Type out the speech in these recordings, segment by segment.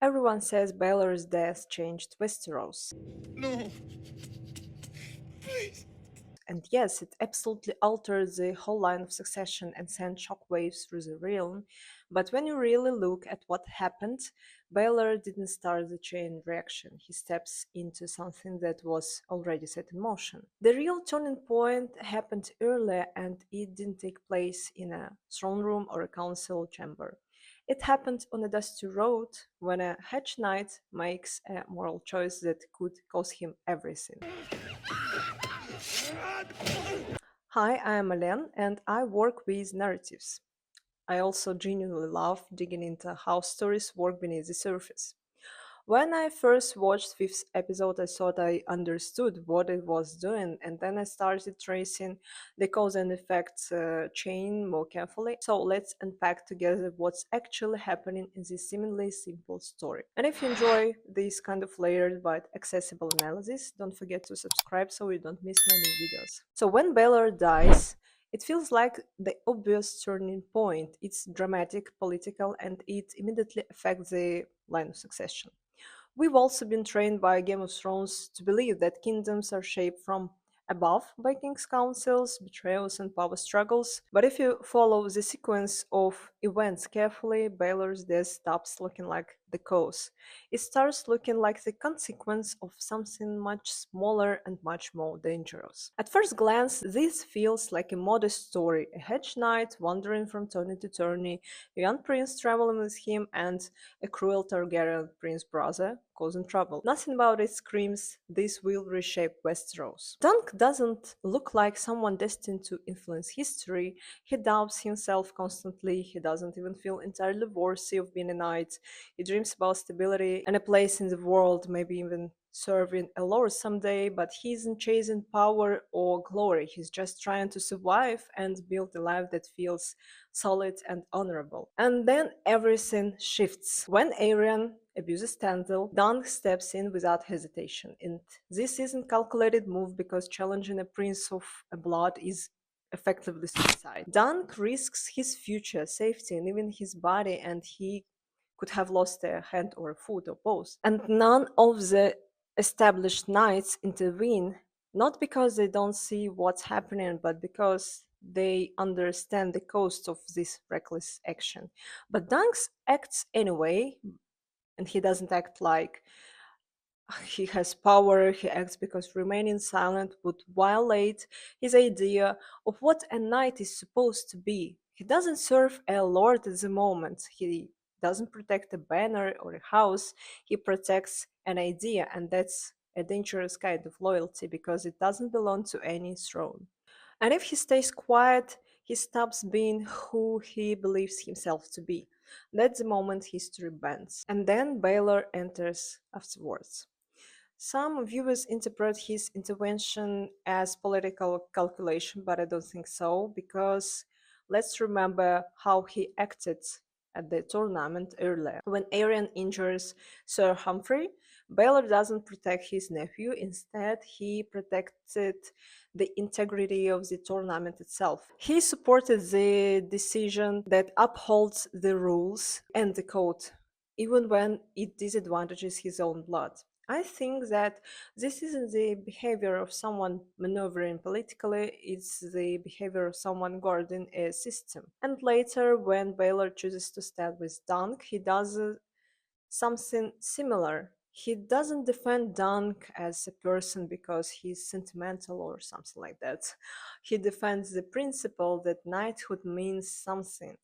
Everyone says Baelor's death changed Westeros. No, please. And yes, it absolutely altered the whole line of succession and sent shockwaves through the realm. But when you really look at what happened, Baelor didn't start the chain reaction. He steps into something that was already set in motion. The real turning point happened earlier, and it didn't take place in a throne room or a council chamber. It happened on a dusty road when a hedge knight makes a moral choice that could cost him everything. Hi, I am Alen and I work with narratives. I also genuinely love digging into how stories work beneath the surface. When I first watched fifth episode, I thought I understood what it was doing, and then I started tracing the cause and effect chain more carefully. So let's unpack together what's actually happening in this seemingly simple story. And if you enjoy this kind of layered but accessible analysis, don't forget to subscribe so you don't miss my new videos. So when Baelor dies, it feels like the obvious turning point. It's dramatic, political, and it immediately affects the line of succession. We've also been trained by Game of Thrones to believe that kingdoms are shaped from above by king's councils, betrayals, and power struggles. But if you follow the sequence of events carefully, Baelor's death stops looking like the cause. It starts looking like the consequence of something much smaller and much more dangerous. At first glance, this feels like a modest story, a hedge knight wandering from tourney to tourney, a young prince traveling with him, and a cruel Targaryen prince brother causing trouble. Nothing about it screams, this will reshape Westeros. Dunk doesn't look like someone destined to influence history. He doubts himself constantly, he doesn't even feel entirely worthy of being a knight. He dreams about stability and a place in the world, maybe even serving a lord someday, but he isn't chasing power or glory. He's just trying to survive and build a life that feels solid and honorable. And then everything shifts. When Arian abuses Tandil, Dunk steps in without hesitation. And this isn't calculated move because challenging a prince of a blood is effectively suicide. Dunk risks his future, safety, and even his body, and he could have lost a hand or a foot or both. And none of the established knights intervene, not because they don't see what's happening, but because they understand the cost of this reckless action. But Dunks acts anyway, and he doesn't act like he has power, he acts because remaining silent would violate his idea of what a knight is supposed to be. He doesn't serve a lord at the moment, he doesn't protect a banner or a house, he protects an idea, and that's a dangerous kind of loyalty because it doesn't belong to any throne. And if he stays quiet, he stops being who he believes himself to be. That's the moment history bends. And then Baelor enters afterwards. Some viewers interpret his intervention as political calculation, but I don't think so, because let's remember how he acted at the tournament earlier. When Arian injures Sir Humphrey, Baelor doesn't protect his nephew, instead, he protected the integrity of the tournament itself. He supported the decision that upholds the rules and the code, even when it disadvantages his own blood. I think that this isn't the behavior of someone maneuvering politically, it's the behavior of someone guarding a system. And later, when Baelor chooses to stand with Dunk, he does something similar. He doesn't defend Dunk as a person because he's sentimental or something like that. He defends the principle that knighthood means something.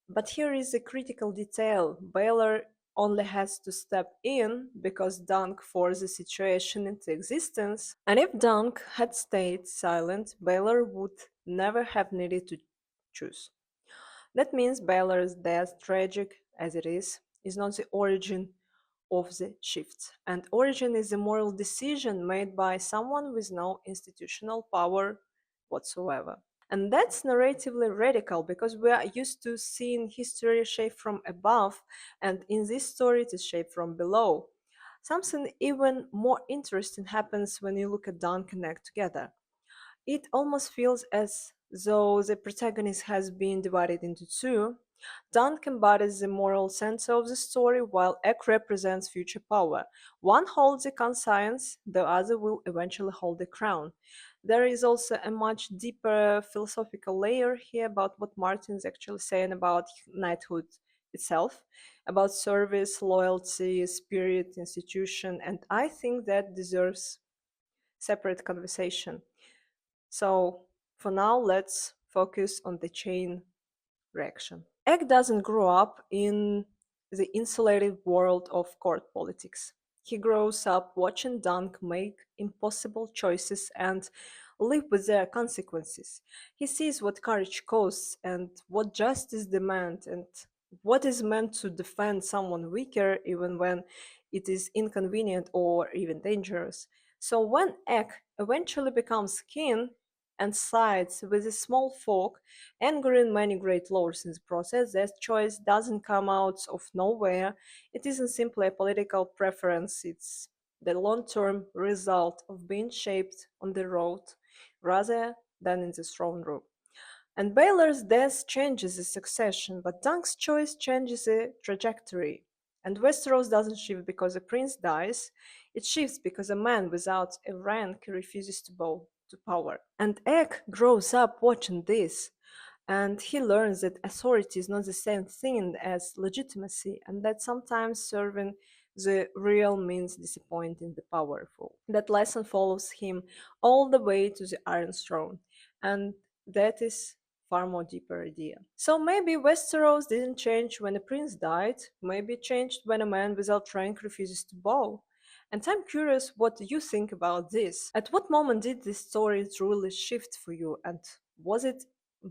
But here is a critical detail. Baelor only has to step in because Dunk forced the situation into existence. And if Dunk had stayed silent, Baelor would never have needed to choose. That means Baelor's death, tragic as it is not the origin of the shift. And origin is a moral decision made by someone with no institutional power whatsoever. And that's narratively radical because we are used to seeing history shaped from above, and in this story it is shaped from below. Something even more interesting happens when you look at Dunk and Egg together. It almost feels as though the protagonist has been divided into two. Dunk embodies the moral center of the story, while Egg represents future power. One holds the conscience, the other will eventually hold the crown. There is also a much deeper philosophical layer here about what Martin is actually saying about knighthood itself, about service, loyalty, spirit, institution, and I think that deserves separate conversation. So for now, let's focus on the chain reaction. Egg doesn't grow up in the insulated world of court politics. He grows up watching Dunk make impossible choices and live with their consequences. He sees what courage costs and what justice demands and what is meant to defend someone weaker even when it is inconvenient or even dangerous. So when Egg eventually becomes king and sides with the small folk, angering many great lords in the process, that choice doesn't come out of nowhere. It isn't simply a political preference, it's the long term result of being shaped on the road rather than in the throne room. And Baelor's death changes the succession, but Dunk's choice changes the trajectory. And Westeros doesn't shift because a prince dies, it shifts because a man without a rank refuses to bow to power. And Egg grows up watching this, and he learns that authority is not the same thing as legitimacy, and that sometimes serving the real means disappointing the powerful. That lesson follows him all the way to the Iron Throne, and that is far more deeper idea. So maybe Westeros didn't change when a prince died, maybe it changed when a man without rank refuses to bow. And I'm curious what you think about this. At what moment did this story truly shift for you? And was it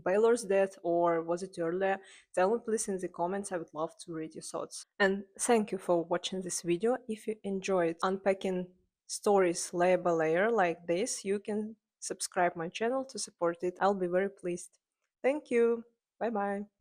Baylor's death or was it earlier? Tell me please in the comments, I would love to read your thoughts. And thank you for watching this video. If you enjoyed unpacking stories layer by layer like this, you can subscribe my channel to support it. I'll be very pleased. Thank you. Bye bye.